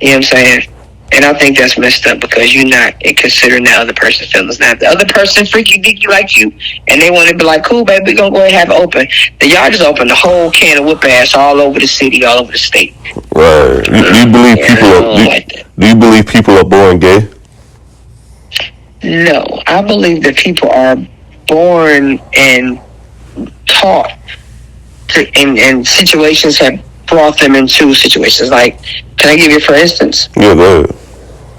You know what I'm saying? And I think that's messed up because you're not considering that other person's feelings. Now, if the other person freaky deaky like you, and they want to be like, cool, baby, we're going to go ahead and have it open, then y'all just open the whole can of whoop ass all over the city, all over the state. Right. Do you believe do you believe people are born gay? No. I believe that people are born and taught to, and situations have brought them into situations. Like, can I give you for instance? Yeah, go ahead.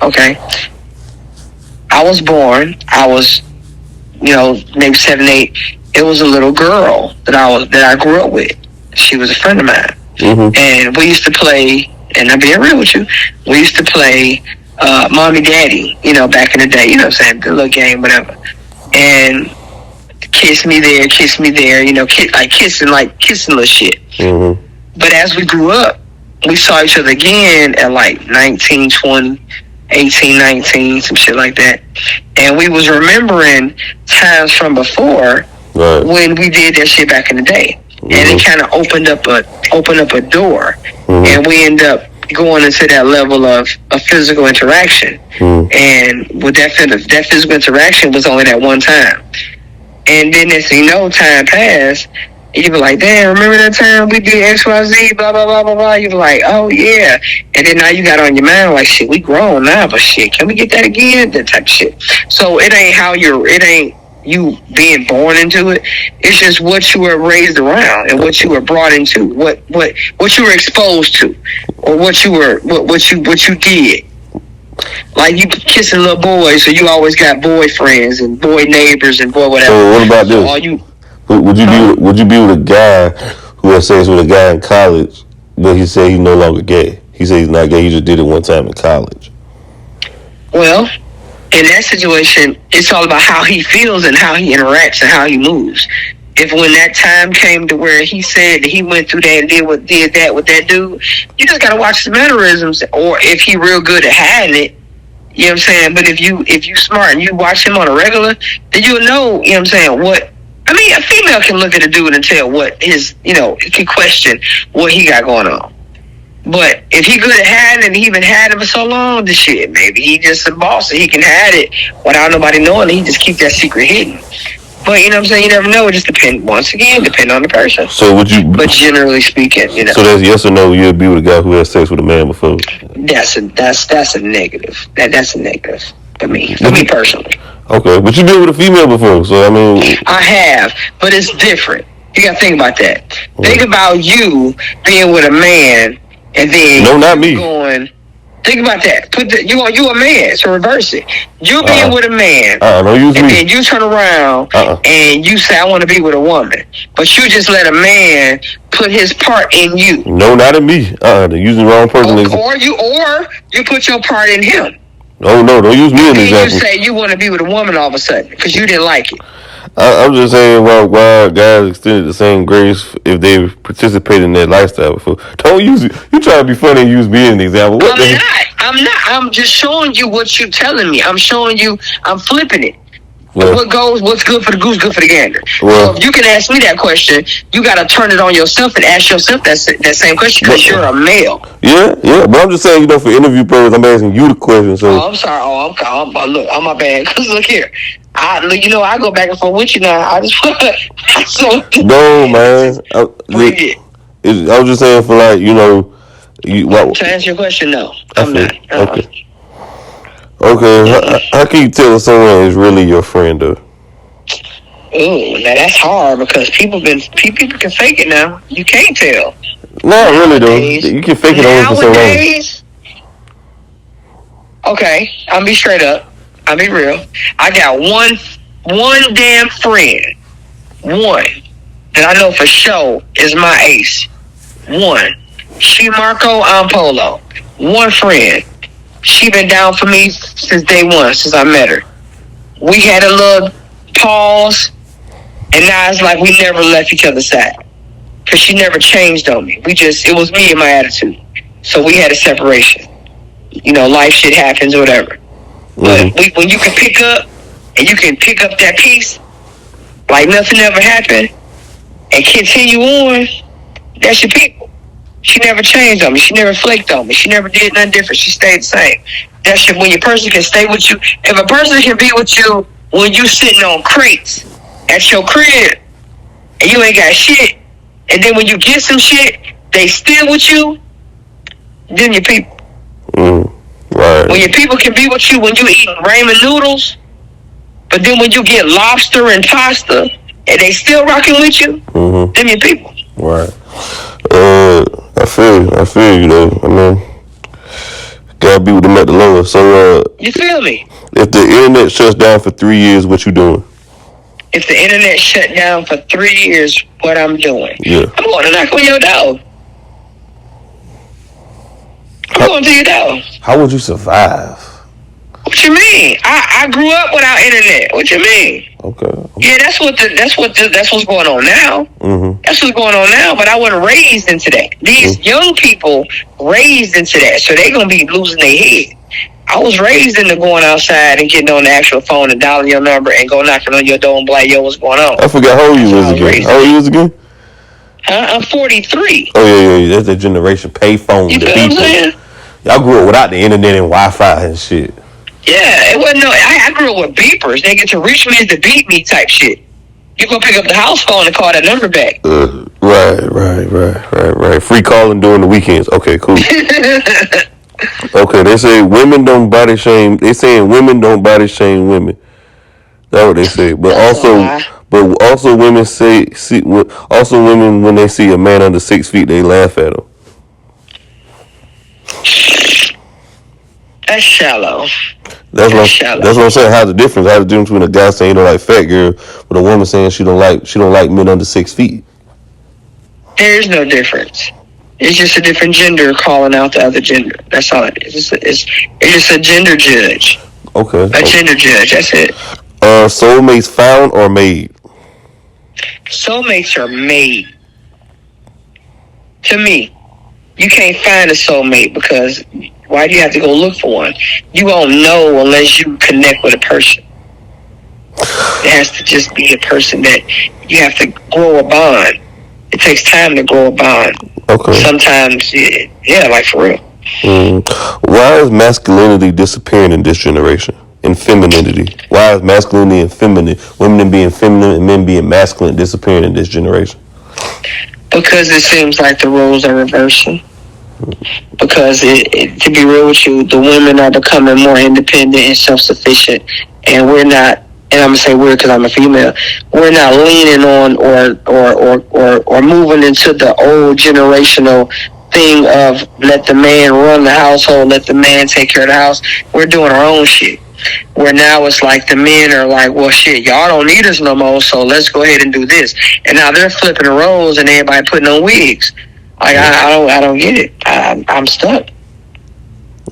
Okay. I was born. I was, maybe 7, 8. It was a little girl that I grew up with. She was a friend of mine, and we used to play. And I'm being real with you. We used to play mommy daddy. Back in the day. You know what I'm saying? The little game, whatever. And kiss me there. Kissing little shit. But as we grew up, we saw each other again at like 19, 20, 18, 19, some shit like that. And we was remembering times from before when we did that shit back in the day. And it kind of opened up a door. And we end up going into that level of physical interaction. And with that physical interaction was only that one time. And then as you know, time passed. You be like, damn, remember that time we did XYZ, blah, blah, blah, blah, blah. You be like, oh, yeah. And then now you got on your mind, like, shit, we grown now, but shit, can we get that again? That type of shit. So it ain't you being born into it. It's just what you were raised around and what you were brought into, what you were exposed to, or what you did. Like, you kissing little boys, so you always got boyfriends and boy neighbors and boy whatever. So what about this? Would you be with a guy who had sex with a guy in college, but he said he's no longer gay? He said he's not gay. He just did it one time in college. Well, in that situation, it's all about how he feels and how he interacts and how he moves. If when that time came to where he said that he went through that and did that with that dude, you just gotta watch his mannerisms, or if he real good at hiding it. You know what I'm saying? But if you smart and you watch him on a regular, then you'll know. You know what I'm saying? What. I mean, a female can look at a dude and tell what his, can question what he got going on. But if he good at hiding and he been hiding for so long, the shit, maybe he just a boss and he can hide it without nobody knowing, and he just keep that secret hidden. But you know what I'm saying? You never know. It just depend on the person. So would you? But generally speaking, So that's yes or no? You'd be with a guy who had sex with a man before? That's a negative. That's a negative for me personally. Okay, but you been with a female before, so I mean... I have, but it's different. You gotta think about that. Think about you being with a man, and then... No, not me. Think about that. You a man, so reverse it. You being with a man, don't use and me. then you turn around, and you say, I want to be with a woman. But you just let a man put his part in you. No, not in me. They're using the wrong person. Or you put your part in him. Oh, no, don't use me in the example. You say you want to be with a woman all of a sudden because you didn't like it. I'm just saying why guys extended the same grace if they participate in that lifestyle before. Don't use it. You try to be funny and use me as an example. I'm not. I'm just showing you what you're telling me. I'm showing you. I'm flipping it. Well, what's good for the goose, good for the gander. Well, so if you can ask me that question, you got to turn it on yourself and ask yourself that same question because you're a male. Yeah. But I'm just saying, for interview purposes, I'm asking you the question. So. Oh, I'm sorry. Look, I'm my bad. Because look here. I go back and forth with you now. I just No, man. I was just saying for to answer your question, no. I'm not. Okay, how can you tell if someone is really your friend, though? Ooh, now that's hard because people can fake it now. You can't tell. Not really, though. You can fake it only for so long. Okay, I'll be straight up. I'll be real. I got one damn friend. One that I know for sure is my ace. One. She Marco, I'm Polo. One friend. She been down for me since day one, since I met her. We had a little pause, and now it's like we never left each other's side. Because she never changed on me. It was me and my attitude. So we had a separation. Life shit happens or whatever. But when you can pick up, and you can pick up that piece, like nothing ever happened, and continue on, that's your people. She never changed on me. She never flaked on me. She never did nothing different. She stayed the same. That shit, when your person can stay with you, if a person can be with you when you sitting on crates at your crib and you ain't got shit, and then when you get some shit, they still with you, then your people. Right. When your people can be with you when you eat ramen noodles, but then when you get lobster and pasta and they still rocking with you, them your people. Right. I feel you though. I mean, gotta be with them at the lowest. So, you feel me? If the internet shuts down for 3 years, what you doing? If the internet shut down for 3 years, what I'm doing? Yeah. I'm going to knock on your door. I'm going to your door. How would you survive? What you mean? I grew up without internet. What you mean? Okay. Yeah, that's what's going on now. Mm-hmm. That's what's going on now. But I wasn't raised into that. These young people raised into that, so they're gonna be losing their head. I was raised into going outside and getting on the actual phone and dialing your number and go knocking on your door and be like, "Yo, what's going on?" I forgot how old you was again. How old you was again? I'm 43. Oh yeah. That's the generation pay phone. You feel what I'm saying? Y'all grew up without the internet and Wi-Fi and shit. Yeah, it wasn't no. I grew up with beepers. They get to reach me is to beat me type shit. You go pick up the house phone and call that number back. Right. Free calling during the weekends. Okay, cool. Okay, they say women don't body shame. They saying women don't body shame women. That's what they say. But also women also women when they see a man under 6 feet, they laugh at him. That's shallow. That's what I'm saying. How's the difference? How's the difference between a guy saying he don't like fat girl, but a woman saying she don't like men under 6 feet? There is no difference. It's just a different gender calling out the other gender. That's all it is. It's just a gender judge. Okay. A gender judge. That's it. Soulmates found or made? Soulmates are made. To me, you can't find a soulmate because why do you have to go look for one? You won't know unless you connect with a person. It has to just be a person that you have to grow a bond. It takes time to grow a bond. Okay. Sometimes, yeah, like for real. Why is masculinity disappearing in this generation? And femininity. Why is masculinity and feminine, women being feminine and men being masculine, disappearing in this generation? Because it seems like the roles are reversing. Because to be real with you, the women are becoming more independent and self-sufficient, and we're not. And I'm gonna say we're because I'm a female. We're not leaning on or moving into the old generational thing of let the man run the household, let the man take care of the house. We're doing our own shit. Where now it's like the men are like, well, shit, y'all don't need us no more, so let's go ahead and do this. And now they're flipping the roles and everybody putting on wigs. Like I don't get it. I'm stuck.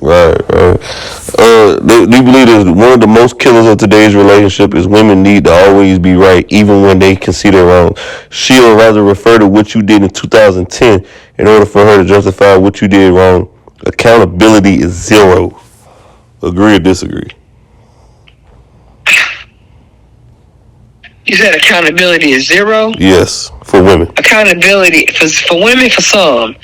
Right. Do you believe that one of the most killers of today's relationship is women need to always be right, even when they can see they're wrong? She'll rather refer to what you did in 2010 in order for her to justify what you did wrong. Accountability is zero. Agree or disagree? You said accountability is zero? Yes, for women. Accountability for women, for some.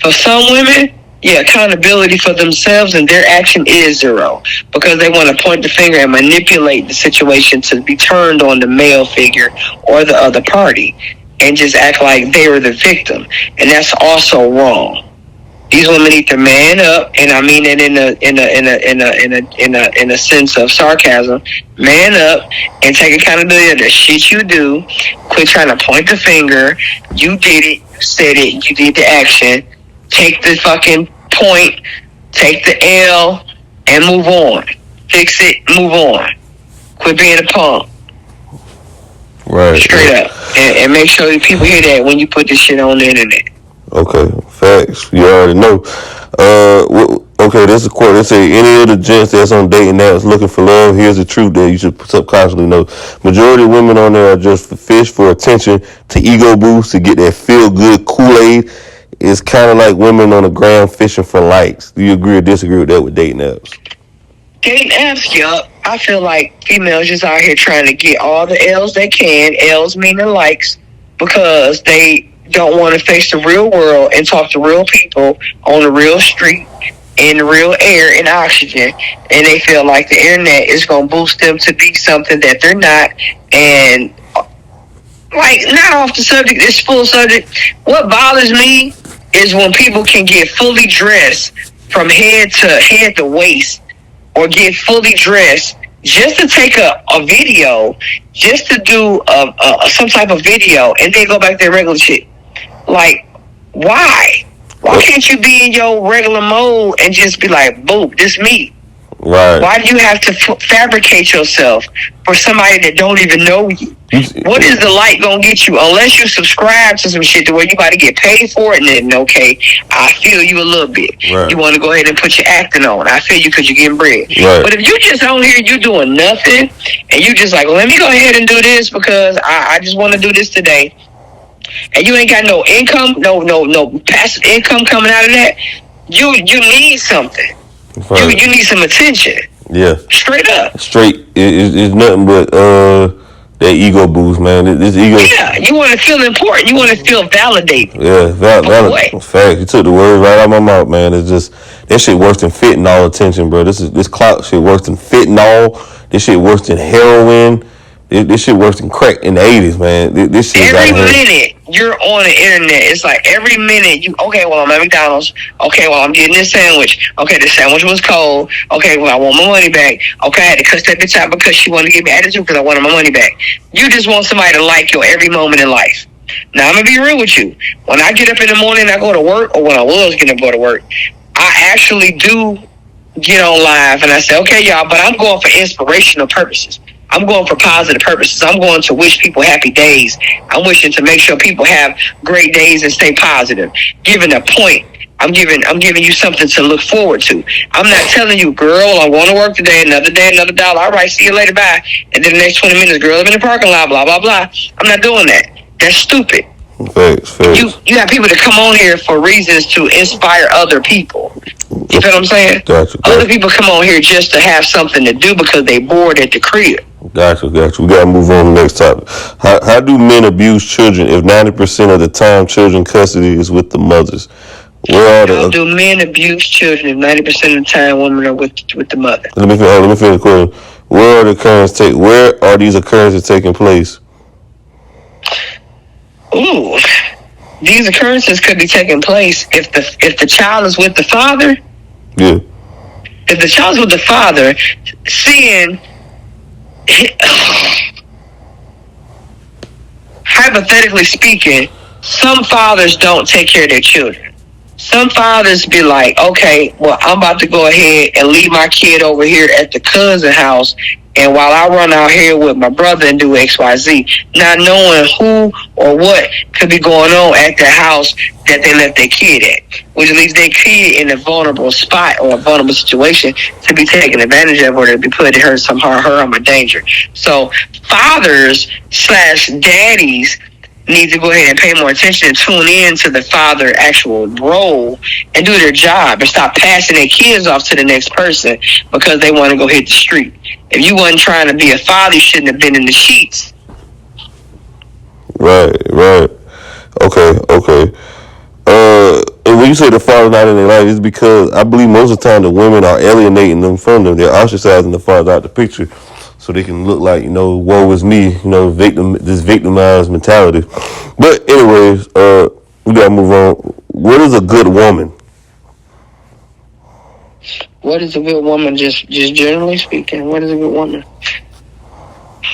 For some women, yeah, accountability for themselves and their action is zero. Because they want to point the finger and manipulate the situation to be turned on the male figure or the other party and just act like they were the victim. And that's also wrong. These women need to man up, and I mean it in a sense of sarcasm. Man up and take accountability of the shit you do. Quit trying to point the finger. You did it. You said it. You did the action. Take the fucking point. Take the L and move on. Fix it. Move on. Quit being a punk. Right. Straight up, and make sure that people hear that when you put this shit on the internet. Okay, facts. You already know. Okay, this is a quote. They say, any of the gents that's on dating apps looking for love, here's the truth that you should subconsciously know. Majority of women on there are just fish for attention, to ego boost, to get that feel-good Kool-Aid. It's kind of like women on the ground fishing for likes. Do you agree or disagree with that with dating apps? Dating apps, yup. I feel like females just out here trying to get all the L's they can. L's meaning likes, because they don't want to face the real world and talk to real people on the real street, in the real air and oxygen, and they feel like the internet is going to boost them to be something that they're not. And like, not off the subject, it's full subject. What bothers me is when people can get fully dressed from head to waist, or get fully dressed just to take a video, just to do some type of video, and then go back to their regular shit. Like, why? Why can't you be in your regular mode and just be like, boop, this me? Right. Why do you have to fabricate yourself for somebody that don't even know you? What is the light gonna get you? Unless you subscribe to some shit to where you got to get paid for it, and then, okay, I feel you a little bit. Right. You want to go ahead and put your acting on. I feel you because you're getting bread. Right. But if you just on here, you doing nothing, and you just like, well, let me go ahead and do this because I just want to do this today, and you ain't got no income, no passive income coming out of that, you need something. Right. You need some attention. Yeah. Straight up. Straight. It's nothing but that ego boost, man. This ego. Yeah, you want to feel important. You want to feel validated. Yeah, validated. Fact. You took the words right out of my mouth, man. It's just, that shit worse than fentanyl attention, bro. This clout shit worse than fentanyl. This shit worse than heroin. This shit worse than crack in the 80s, man. This shit every minute you're on the internet, it's like every minute okay, well, I'm at McDonald's. Okay, well, I'm getting this sandwich. Okay, the sandwich was cold. Okay, well, I want my money back. Okay, I had to cuss that bitch out because she wanted to give me attitude because I wanted my money back. You just want somebody to like your every moment in life. Now, I'm going to be real with you. When I get up in the morning and I go to work, or when I was going to go to work, I actually do get on live and I say, okay, y'all, but I'm going for inspirational purposes. I'm going for positive purposes. I'm going to wish people happy days. I'm wishing to make sure people have great days and stay positive. Giving a point. I'm giving you something to look forward to. I'm not telling you, girl, I'm going to work today, another day, another dollar. All right, see you later, bye. And then the next 20 minutes, girl, I'm in the parking lot, blah, blah, blah. I'm not doing that. That's stupid. Thanks. You have people that come on here for reasons to inspire other people. You feel what I'm saying? Gotcha. Other people come on here just to have something to do because they bored at the crib. Gotcha. We gotta move on to the next topic. How do men abuse children if 90% of the time children custody is with the mothers? How do men abuse children if 90% of the time women are with the mother? Let me finish the question. Where are these occurrences taking place? Ooh, these occurrences could be taking place if the child is with the father. Yeah. If the child's with the father, seeing. Hypothetically speaking, some fathers don't take care of their children. Some fathers be like, okay, well, I'm about to go ahead and leave my kid over here at the cousin house, and while I run out here with my brother and do XYZ, not knowing who or what could be going on at the house that they left their kid at, which leaves their kid in a vulnerable spot or a vulnerable situation to be taken advantage of, or to be put in her or danger. So fathers / daddies need to go ahead and pay more attention and tune in to the father actual role and do their job and stop passing their kids off to the next person because they want to go hit the street. If you wasn't trying to be a father, you shouldn't have been in the sheets. Right. Okay. And when you say the father's not in their life, it's because I believe most of the time the women are alienating them from them. They're ostracizing the father out the picture so they can look like, woe is me, this victimized mentality. But anyways, we gotta move on. What is a good woman? What is a good woman, just generally speaking? What is a good woman?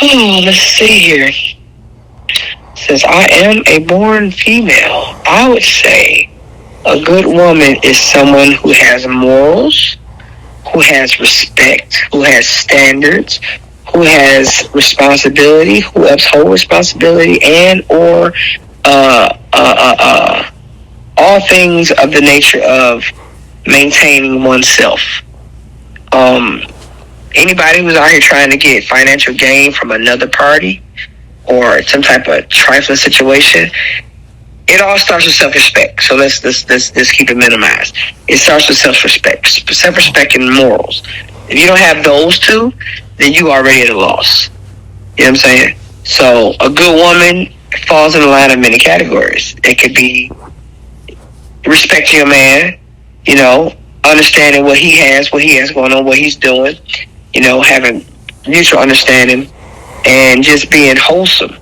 Oh, let's see here. Since I am a born female, I would say a good woman is someone who has morals, who has respect, who has standards, who has responsibility, who upholds responsibility, and or all things of the nature of maintaining oneself. Anybody who's out here trying to get financial gain from another party or some type of trifling situation, it all starts with self-respect. So let's keep it minimized. It starts with self-respect and morals. If you don't have those two, then you already at a loss. You know what I'm saying? So a good woman falls in the line of many categories. It could be respecting your man, you know, understanding what he has going on, what he's doing, you know, having mutual understanding, and just being wholesome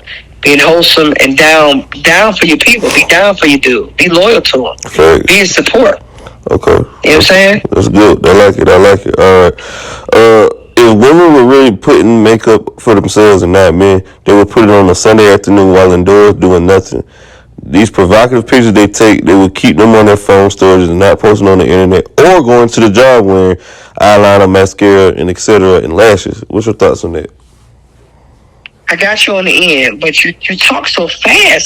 and down for your people. Be down for your dude. Be loyal to him. Okay. Be his support. Okay. You know what I'm saying? That's good. I like it. All right. If women were really putting makeup for themselves and not men, they would put it on a Sunday afternoon while indoors doing nothing. These provocative pictures they take, they would keep them on their phone storage and not posting on the internet, or going to the job wearing eyeliner, mascara, and etc. and lashes. What's your thoughts on that? I got you on the end, but you talk so fast.